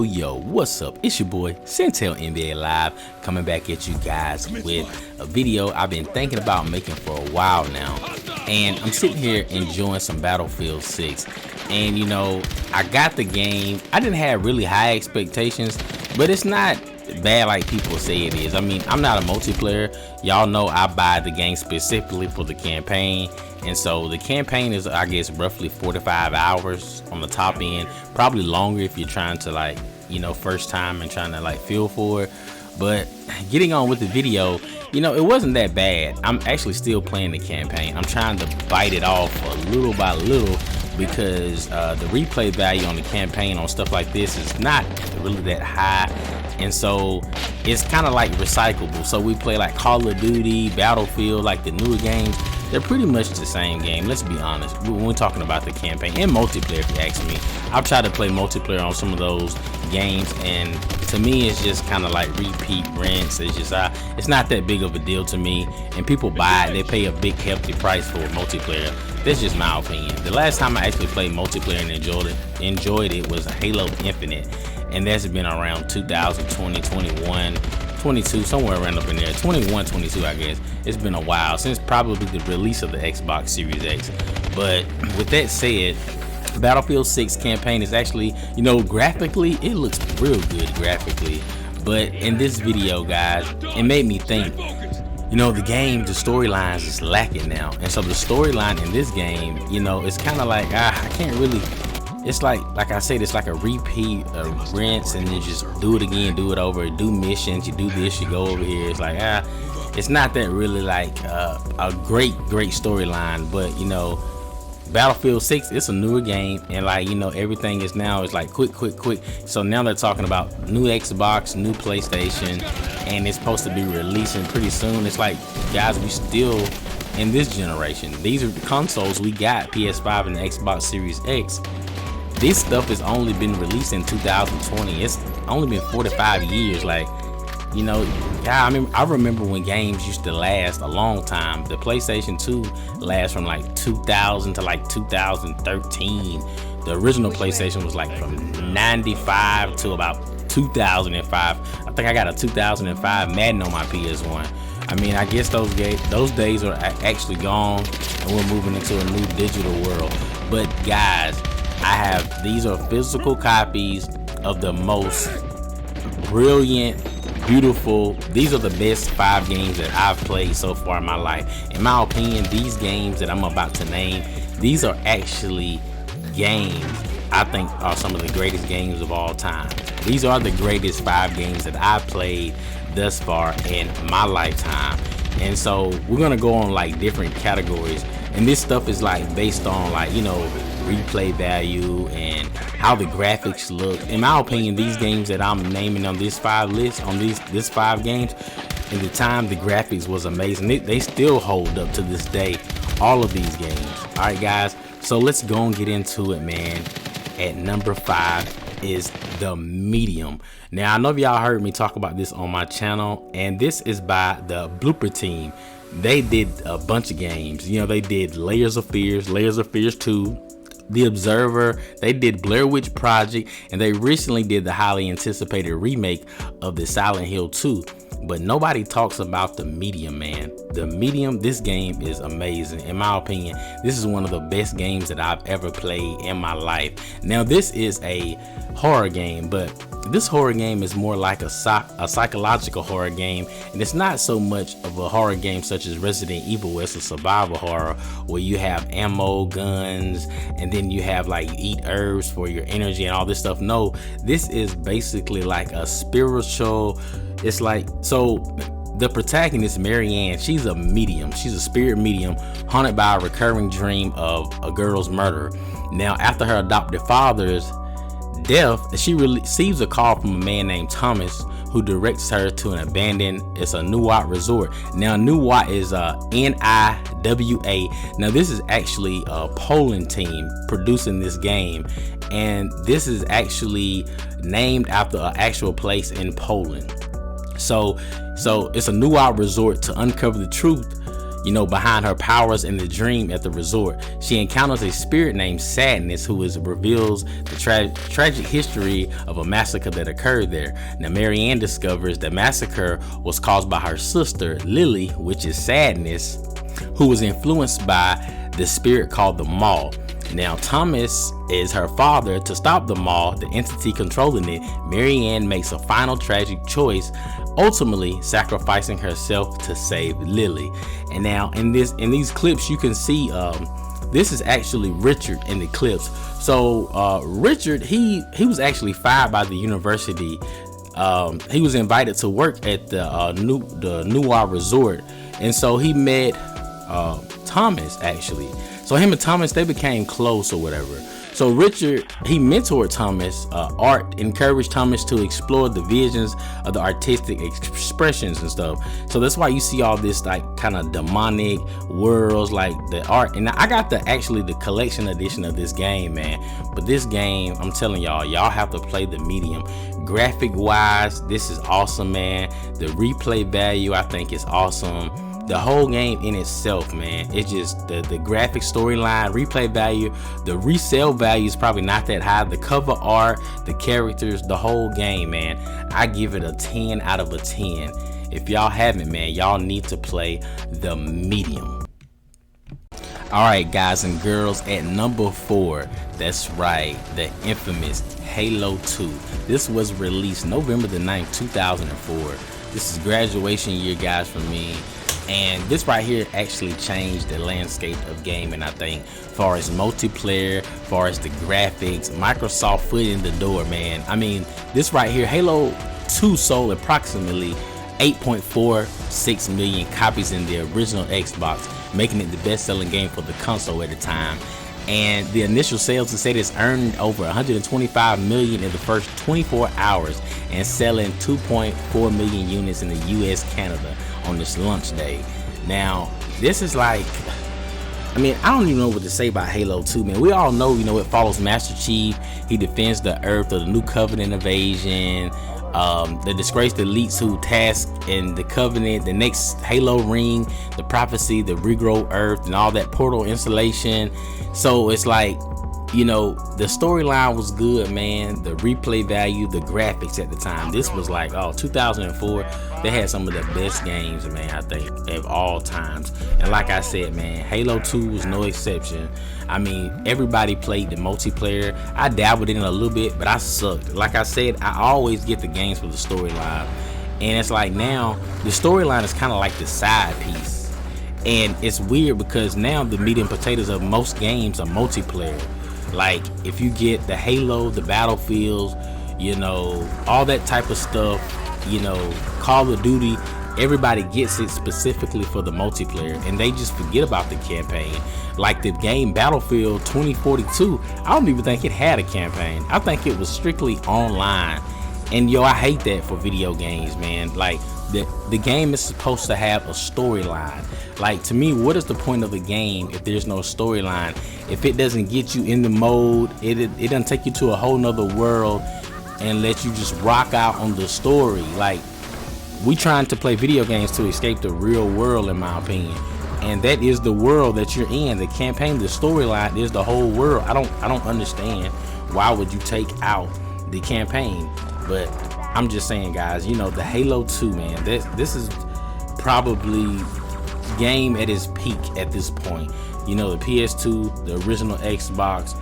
Yo, what's up? It's your boy Centel NBA Live, coming back at you guys with a video I've been thinking about making for a while now. And I'm sitting here enjoying some Battlefield 6. And you know, I got the game. I didn't have really high expectations, but it's not bad like people say it is. I mean, I'm not a multiplayer. Y'all know I buy the game specifically for the campaign. And so the campaign is, I guess, roughly 45 hours on the top end, probably longer if you're trying to, like, you know, first time and trying to like feel for it. But getting on with the video, you know, it wasn't that bad. I'm actually still playing the campaign. I'm trying to bite it off little by little because the replay value on the campaign on stuff like this is not really that high. And so it's kind of like recyclable. So we play like Call of Duty, Battlefield, like the newer games. They're pretty much the same game, let's be honest, when we're talking about the campaign and multiplayer. If you ask me, I've tried to play multiplayer on some of those games, and to me it's just kind of like repeat rents. It's just it's not that big of a deal to me, and people buy it. They pay a big hefty price for multiplayer. That's just my opinion. The last time I actually played multiplayer and enjoyed it was Halo Infinite, and that's been around 2020, 21, 22, somewhere around up in there, 21, 22, I guess. It's been a while since probably the release of the Xbox Series X. But with that said, Battlefield 6 campaign is actually, you know, graphically, it looks real good graphically. But in this video, guys, it made me think, you know, the game, the storylines is lacking now. And so the storyline in this game, you know, it's kind of like, I can't really, it's like I said, it's like a repeat of rinse, and you just do it again, do it over, do missions, you do this, you go over here. It's like, it's not that really like a great storyline. But you know, Battlefield 6, it's a newer game, and like, you know, everything is now is like quick. So now they're talking about new Xbox, new PlayStation, and it's supposed to be releasing pretty soon. It's like, guys, we still in this generation. These are the consoles we got, PS5 and the Xbox Series X. This stuff has only been released in 2020. It's only been 45 years. Like, you know, yeah, I remember when games used to last a long time. The PlayStation 2 lasts from like 2000 to like 2013. The original PlayStation was like from 95 to about 2005. I think I got a 2005 Madden on my PS1. I mean, I guess those days are actually gone, and we're moving into a new digital world. But guys, these are physical copies of the most brilliant, beautiful, these are the best 5 games that I've played so far in my life. In my opinion, these games that I'm about to name, these are actually games I think are some of the greatest games of all time. These are the greatest 5 games that I've played thus far in my lifetime. And so we're gonna go on like different categories, and this stuff is like based on, like, you know, replay value and how the graphics look. In my opinion, these games that I'm naming on this 5 list, on this 5 games, in the time the graphics was amazing. They still hold up to this day, all of these games. All right, guys, so let's go and get into it, man. At number 5 is The Medium. Now, I know y'all heard me talk about this on my channel, and this is by the Blooper Team. They did a bunch of games. You know, they did Layers of Fears 2, The Observer, they did Blair Witch Project, and they recently did the highly anticipated remake of the Silent Hill 2. But nobody talks about The Medium, man. The Medium, this game is amazing. In my opinion, this is one of the best games that I've ever played in my life. Now, this is a horror game, but this horror game is more like a psychological horror game, and it's not so much of a horror game such as Resident Evil, where it's a survival horror where you have ammo, guns, and then you have like, you eat herbs for your energy and all this stuff. No, this is basically like a spiritual, it's like, so the protagonist, Marianne, she's a medium. She's a spirit medium haunted by a recurring dream of a girl's murder. Now, after her adopted father's death, she receives a call from a man named Thomas, who directs her to an abandoned, it's a Niwa resort. Now, Niwa is N-I-W-A. Now, this is actually a Poland team producing this game, and this is actually named after an actual place in Poland. So it's a Nuwa resort to uncover the truth, behind her powers in the dream at the resort. She encounters a spirit named Sadness, who reveals the tragic history of a massacre that occurred there. Now, Marianne discovers the massacre was caused by her sister, Lily, which is Sadness, who was influenced by the spirit called the Maw. Now, Thomas is her father. To stop the Maw, the entity controlling it, Marianne makes a final tragic choice, ultimately sacrificing herself to save Lily. And now in these clips, you can see this is actually Richard in the clips. So Richard, he was actually fired by the university. He was invited to work at the Nuwa resort, and so he met Thomas actually. So him and Thomas, they became close or whatever. So Richard, he mentored Thomas. Art encouraged Thomas to explore the visions of the artistic expressions and stuff. So that's why you see all this like kind of demonic worlds, like the art. And I got the collection edition of this game, man. But this game, I'm telling y'all have to play the medium. Graphic wise, this is awesome, man. The replay value, I think, is awesome. The whole game in itself, man, it's just the graphic storyline, replay value, the resale value is probably not that high. The cover art, the characters, the whole game, man, I give it a 10 out of a 10. If y'all haven't, man, y'all need to play the medium. All right, guys and girls, at number 4, that's right, the infamous Halo 2. This was released November the 9th, 2004. This is graduation year, guys, for me. And this right here actually changed the landscape of gaming, I think, far as multiplayer, far as the graphics. Microsoft foot in the door, man. I mean, this right here, Halo 2 sold approximately 8.46 million copies in the original Xbox, making it the best-selling game for the console at the time. And the initial sales said it's earned over 125 million in the first 24 hours and selling 2.4 million units in the US, Canada on this launch day. Now, this is like, I mean, I don't even know what to say about Halo 2, man. We all know, it follows Master Chief. He defends the Earth of the New Covenant invasion. The disgraced elites who task in the Covenant, the next Halo ring, the prophecy, the regrow Earth, and all that portal installation. So it's like, the storyline was good, man. The replay value, the graphics at the time. This was like, 2004. They had some of the best games, man, I think, of all times. And like I said, man, Halo 2 was no exception. I mean, everybody played the multiplayer. I dabbled in it a little bit, but I sucked. Like I said, I always get the games for the storyline. And it's like now, the storyline is kind of like the side piece. And it's weird because now the meat and potatoes of most games are multiplayer. Like, if you get the Halo, the Battlefields, all that type of stuff, Call of Duty, everybody gets it specifically for the multiplayer, and they just forget about the campaign. Like the game Battlefield 2042, I don't even think it had a campaign. I think it was strictly online. And I hate that for video games, man. Like, the game is supposed to have a storyline. Like, to me, what is the point of a game if there's no storyline? If it doesn't get you in the mode, it doesn't take you to a whole nother world and let you just rock out on the story. Like, we trying to play video games to escape the real world, in my opinion. And that is the world that you're in. The campaign, the storyline is the whole world. I don't understand why would you take out the campaign. But I'm just saying, guys, the Halo 2, man, this is probably game at its peak at this point. The PS2, the original Xbox,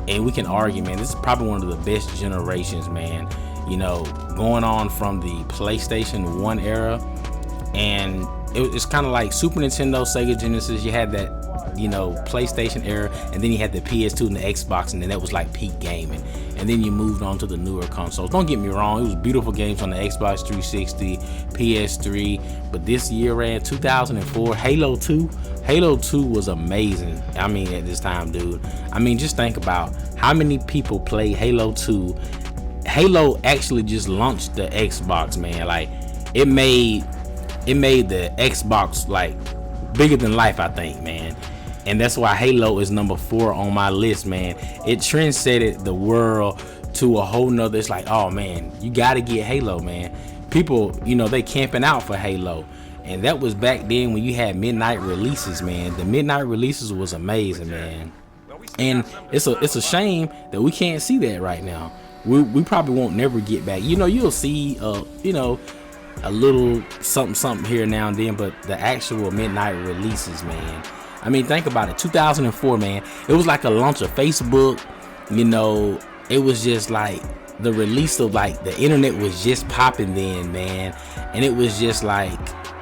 and we can argue, man, this is probably one of the best generations, man. Going on from the PlayStation 1 era, and it's kind of like Super Nintendo, Sega Genesis. You had that, PlayStation era, and then you had the PS2 and the Xbox, and then that was like peak gaming. And then you moved on to the newer consoles. Don't get me wrong, it was beautiful games on the Xbox 360, PS3, but this year, man, 2004, Halo 2 was amazing. I mean, at this time, dude. I mean, just think about how many people play Halo 2. Halo actually just launched the Xbox, man. Like, it made the Xbox like bigger than life, I think, man. And that's why Halo is number 4 on my list, man. It trendsetted the world to a whole nother. It's like, oh man, you gotta get Halo, man. people, you know, they camping out for Halo. And that was back then when you had midnight releases, man. The midnight releases was amazing, man. And it's a shame that we can't see that right now. We probably won't never get back. You know, you'll see you know, a little something here now and then, but the actual midnight releases, man. I mean, think about it. 2004, man. It was like a launch of Facebook. You know, it was just like the release of, like, the internet was just popping then, man. And it was just like,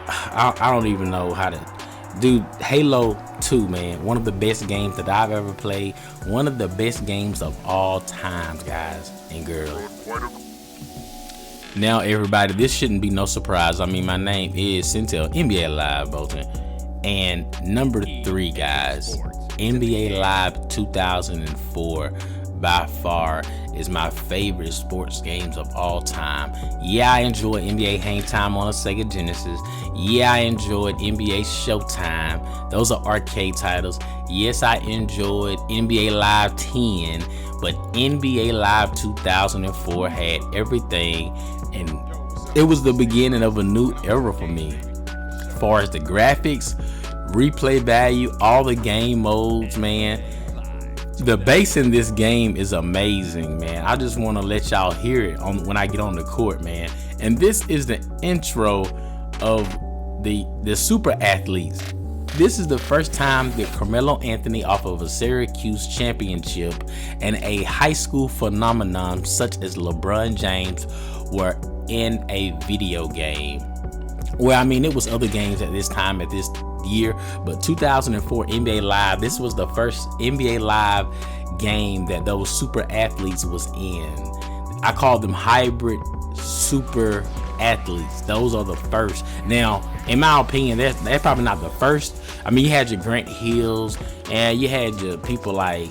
I don't even know how to. Dude, Halo 2, man, one of the best games that I've ever played. One of the best games of all time, guys and girls. Now, everybody, this shouldn't be no surprise. I mean, my name is Centel, NBA Live Bolton. And number 3, guys, NBA Live 2004, by far, is my favorite sports games of all time. Yeah, I enjoyed NBA Hang Time on a Sega Genesis. Yeah, I enjoyed NBA Showtime. Those are arcade titles. Yes, I enjoyed NBA Live 10, but NBA Live 2004 had everything, and it was the beginning of a new era for me. As far as the graphics, replay value, all the game modes, man. The bass in this game is amazing, man. I just want to let y'all hear it when I get on the court, man. And this is the intro of the super athletes. This is the first time that Carmelo Anthony, off of a Syracuse championship and a high school phenomenon such as LeBron James, were in a video game. Well, I mean, it was other games at this time, at this year, but 2004 NBA Live, this was the first NBA Live game that those super athletes was in. I call them hybrid super athletes. Those are the first. Now, in my opinion, that's probably not the first. I mean, you had your Grant Hills, and you had your people like,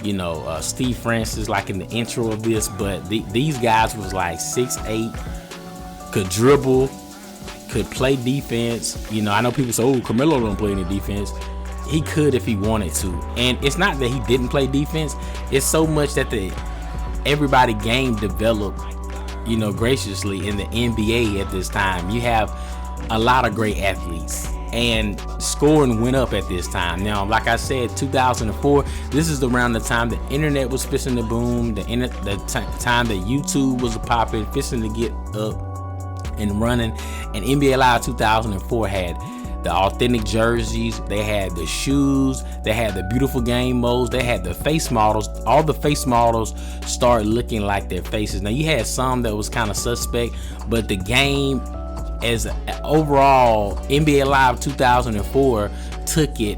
you know, Steve Francis, like in the intro of this, but these guys was like 6'8", could dribble, could play defense. You know, I know people say, oh, Carmelo don't play any defense. He could if he wanted to. And it's not that he didn't play defense. It's so much that everybody game developed, you know, graciously in the NBA at this time. You have a lot of great athletes, and scoring went up at this time. Now, like I said, 2004, this is around the time the internet was fixing to boom, the time that YouTube was popping, fixing to get up and running. And NBA Live 2004 had the authentic jerseys, they had the shoes, they had the beautiful game modes, they had the face models. All the face models started looking like their faces. Now, you had some that was kind of suspect, but the game as overall, NBA Live 2004 took it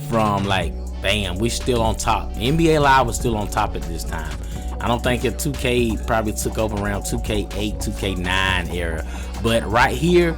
from like, bam, we still on top. NBA Live was still on top at this time. I don't think it 2K probably took over around 2K8, 2K9 era. But right here,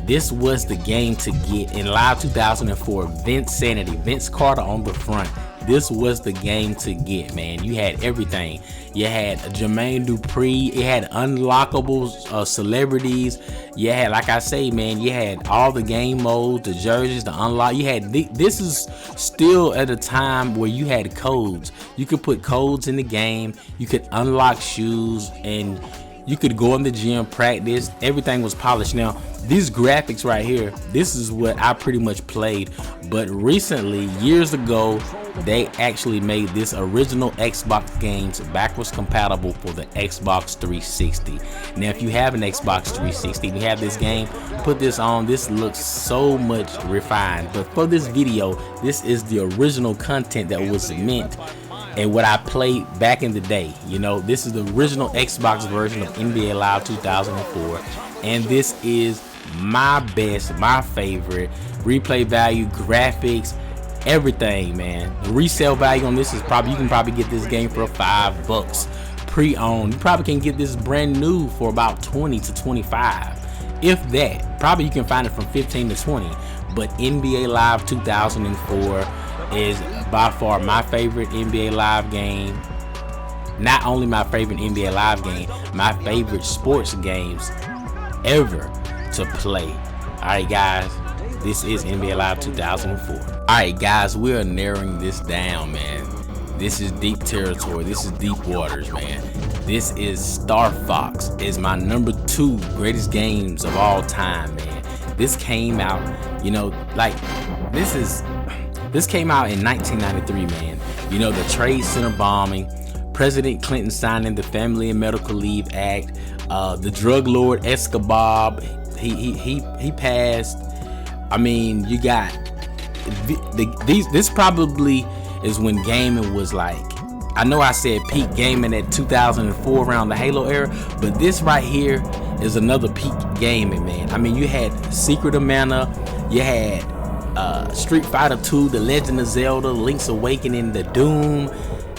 this was the game to get. In Live 2004, Vince Carter on the front. This was the game to get, man. You had everything. You had Jermaine Dupri. You had unlockable celebrities. You had, like I say, man, you had all the game modes, the jerseys, the unlock. You had this is still at a time where you had codes. You could put codes in the game. You could unlock shoes, and you could go in the gym, practice. Everything was polished. Now, these graphics right here, this is what I pretty much played. But recently, years ago, they actually made this original Xbox games backwards compatible for the Xbox 360. Now, if you have an Xbox 360 and you have this game, put this on. This looks so much refined. But for this video, this is the original content that was meant and what I played back in the day. You know, this is the original Xbox version of NBA Live 2004, and this is my best, my favorite. Replay value, graphics, everything, man. The resale value on this is you can probably get this game for $5 pre-owned. You probably can get this brand new for about 20 to 25, if that. Probably you can find it from 15 to 20. But NBA Live 2004 is by far my favorite NBA Live game. Not only my favorite NBA Live game, my favorite sports games ever to play. Alright, guys, this is NBA Live 2004. Alright, guys, we are narrowing this down, man. This is deep territory. This is deep waters, man. This is Star Fox. It's my number 2 greatest games of all time, man. This came out, you know, like this came out in 1993, man. You know, the Trade Center bombing, President Clinton signing the Family and Medical Leave Act, the drug lord Escobar, he passed. I mean, you got this probably is when gaming was like, I know I said peak gaming at 2004 around the Halo era, but this right here is another peak gaming, man. I mean, you had Secret of Mana, you had Street Fighter 2, The Legend of Zelda, Link's Awakening, the Doom.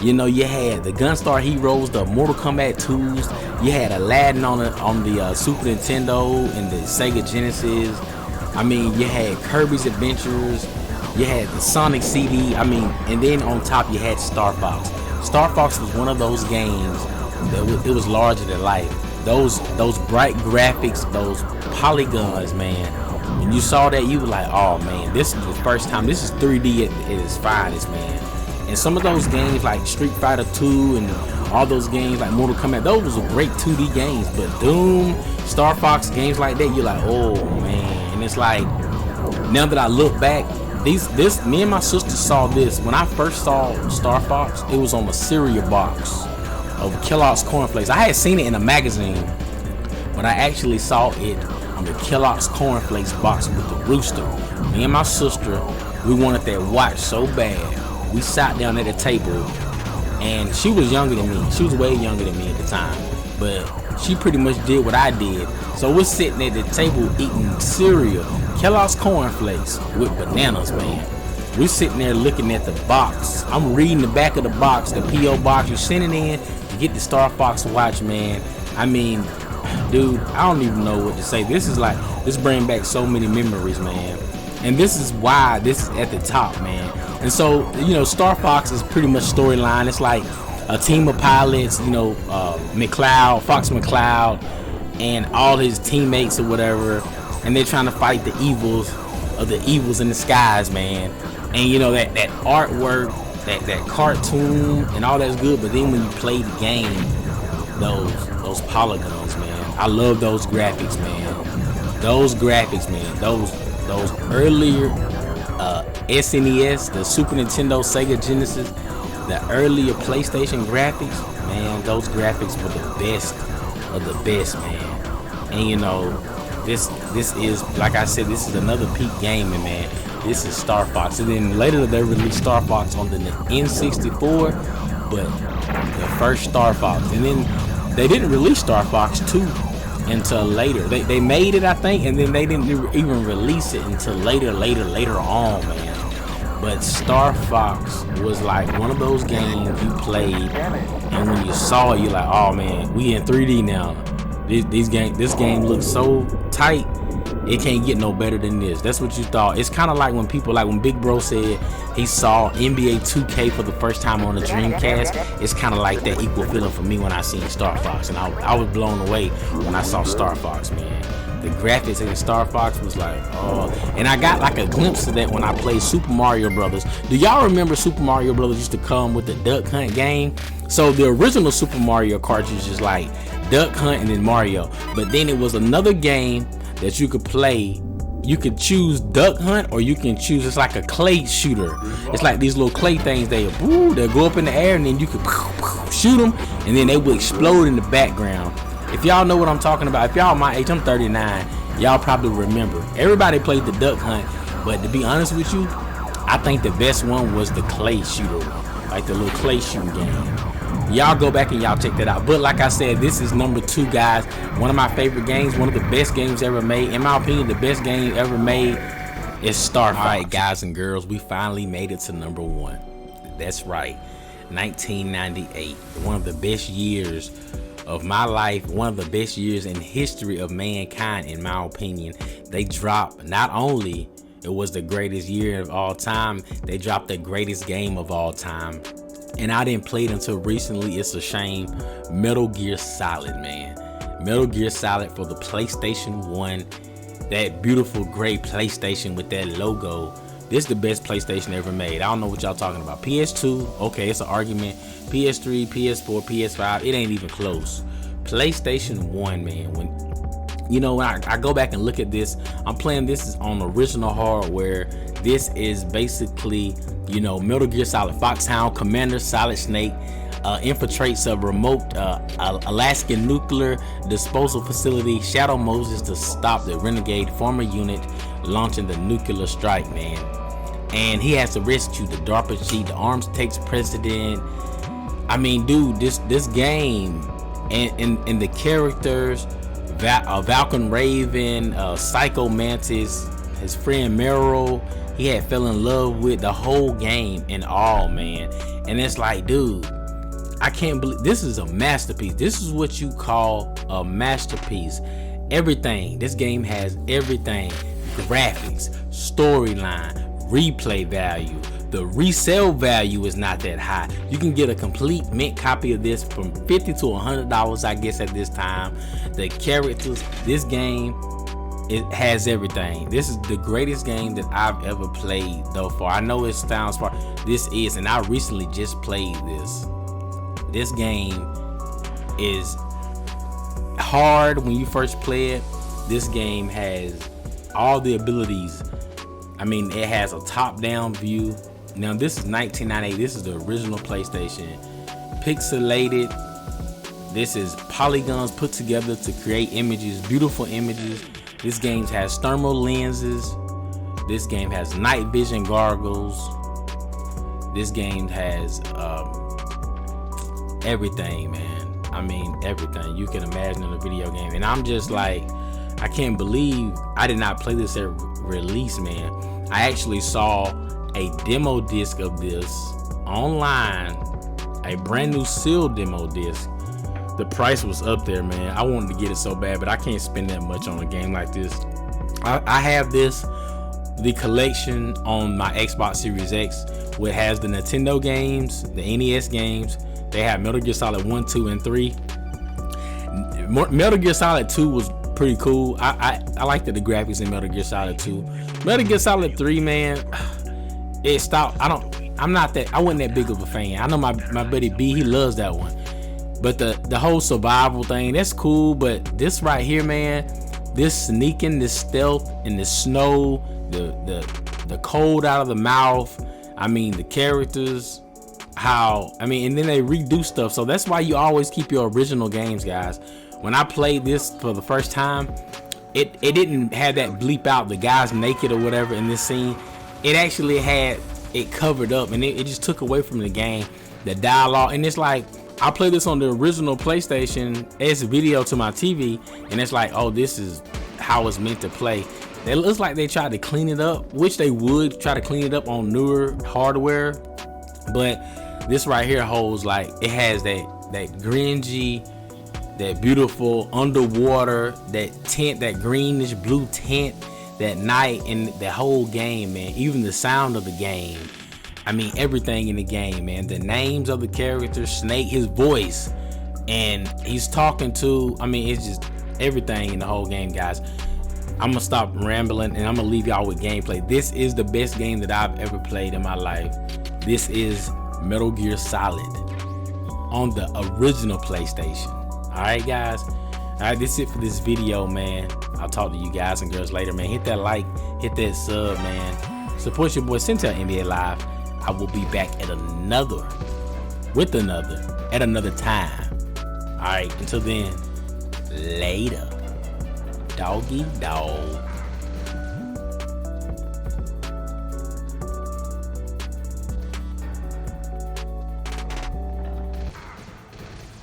You know, you had the Gunstar Heroes, the Mortal Kombat 2s. You had Aladdin on the Super Nintendo and the Sega Genesis. I mean, you had Kirby's Adventures. You had the Sonic CD. I mean, and then on top you had Star Fox. Star Fox was one of those games that it was larger than life. Those bright graphics, those polygons, man. When you saw that, you were like, oh man, this is the first time. This is 3D at its finest, man. And some of those games like Street Fighter 2 and all those games like Mortal Kombat, those were great 2D games. But Doom, Star Fox, games like that, you're like, oh man. And it's like, now that I look back, me and my sister saw this. When I first saw Star Fox, it was on a cereal box of Kellogg's Corn Flakes. I had seen it in a magazine, but I actually saw it on the Kellogg's Corn Flakes box with the rooster. Me and my sister, we wanted that watch so bad. We sat down at the table, and she was younger than me. She was way younger than me at the time, but she pretty much did what I did. So we're sitting at the table eating cereal, Kellogg's Corn Flakes with bananas, man. We're sitting there looking at the box. I'm reading the back of the box, the P.O. box you're sending in to get the Star Fox watch, man. I mean, dude, I don't even know what to say. This brings back so many memories, man. And this is why this is at the top, man. And so, you know, Star Fox is pretty much storyline. It's like a team of pilots, you know, Fox McCloud, and all his teammates or whatever, and they're trying to fight the evils in the skies, man. And you know, that artwork, that cartoon and all that's good, but then when you play the game, those polygons, man. I love those graphics, man. Those graphics, man. Those earlier SNES, the Super Nintendo, Sega Genesis, the earlier PlayStation graphics, man, those graphics were the best of the best, man. And you know, this is, like I said, this is another peak gaming, man. This is Star Fox. And then later they released Star Fox on the N64, but the first Star Fox. And then they didn't release Star Fox 2 until later. They made it, I think, and then they didn't even release it until later on, man. But Star Fox was like one of those games you played, and when you saw it, you're like, oh man, we in 3D now. This game looks so tight, it can't get no better than this. That's what you thought. It's kind of like when people, like when Big Bro said he saw NBA 2K for the first time on the Dreamcast. It's kind of like that equal feeling for me when I seen Star Fox, and I was blown away when I saw Star Fox, man. The graphics in Star Fox was like, oh, and I got like a glimpse of that when I played Super Mario Brothers. Do y'all remember Super Mario Brothers used to come with the Duck Hunt game? So the original Super Mario cartridge is like Duck Hunt and then Mario, but then it was another game that you could play. You could choose Duck Hunt, or you can choose, it's like a clay shooter. It's like these little clay things, they'll go up in the air, and then you could shoot them, and then they will explode in the background. If y'all know what I'm talking about, if y'all my age, I'm 39, y'all probably remember. Everybody played the Duck Hunt, but to be honest with you, I think the best one was the clay shooter, like the little clay shooting game. Y'all go back and y'all check that out. But like I said, this is number 2, guys. One of my favorite games, one of the best games ever made. In my opinion, the best game ever made is Star Fox. All right, guys and girls, we finally made it to number 1. That's right, 1998. One of the best years of my life, one of the best years in history of mankind, in my opinion. They dropped, not only it was the greatest year of all time, they dropped the greatest game of all time. And I didn't play it until recently. It's a shame. Metal Gear Solid, man. Metal Gear Solid for the PlayStation 1. That beautiful gray PlayStation with that logo. this is the best PlayStation ever made. I don't know what y'all talking about. PS2, okay, it's an argument. PS3, PS4, PS5, it ain't even close. PlayStation 1, man, when I go back and look at this, I'm playing this on original hardware. This is basically, Metal Gear Solid, Foxhound, Commander, Solid Snake, infiltrates a remote Alaskan nuclear disposal facility, Shadow Moses to stop the renegade former unit launching the nuclear strike, man. And he has to rescue the DARPA chief. The arms takes precedent. I mean, dude, this game and the characters, Falcon Raven, Psycho Mantis, his friend Meryl, he had fell in love with the whole game and all, man. And it's like, dude, I can't believe this is a masterpiece. This is what you call a masterpiece. Everything. This game has everything. Graphics, storyline, replay value. The resale value is not that high. You can get a complete mint copy of this from $50 to $100, I guess, at this time. The characters, this game, it has everything. This is the greatest game that I've ever played though far. I know it sounds far. This is, and I recently just played this. This game is hard when you first play it. This game has all the abilities. I mean, it has a top-down view. Now, this is 1998. This is the original PlayStation. Pixelated. This is polygons put together to create images, beautiful images. This game has thermal lenses. This game has night vision goggles. This game has everything, man. I mean, everything you can imagine in a video game. And I'm just like, I can't believe I did not play this at release, man. I actually saw a demo disc of this online, a brand new sealed demo disc. The price was up there, man. I wanted to get it so bad, but I can't spend that much on a game like this. I have the collection on my Xbox Series X, which has the Nintendo games, the NES games. They have Metal Gear Solid 1, 2, and 3. Metal Gear Solid 2 was pretty cool. I liked the graphics in Metal Gear Solid 2. Metal Gear Solid 3, man, it stopped. I wasn't that big of a fan. I know my buddy B, he loves that one. But the whole survival thing, that's cool. But this right here, man, this sneaking, this stealth in the snow, the cold out of the mouth. I mean, the characters, and then they redo stuff. So that's why you always keep your original games, guys. When I played this for the first time, it didn't have that bleep out the guy's naked or whatever in this scene. It actually had it covered up, and it just took away from the game, the dialogue. And it's like, I played this on the original PlayStation as a video to my TV, and it's like, oh, this is how it's meant to play. It looks like they tried to clean it up, which they would try to clean it up on newer hardware, but this right here holds, like, it has that grungy, that beautiful underwater, that tint, that greenish blue tint, that night, and the whole game, man. Even the sound of the game. I mean, everything in the game, man. The names of the characters, Snake, his voice, and he's talking to, it's just everything in the whole game, guys. I'm gonna stop rambling and I'm gonna leave y'all with gameplay. This is the best game that I've ever played in my life. This is Metal Gear Solid on the original PlayStation. Alright, guys. Alright, this is it for this video, man. I'll talk to you guys and girls later, man. Hit that like, hit that sub, man. Support your boy Centel NBA Live. I will be back at another time. Alright, until then, later. Doggy dog.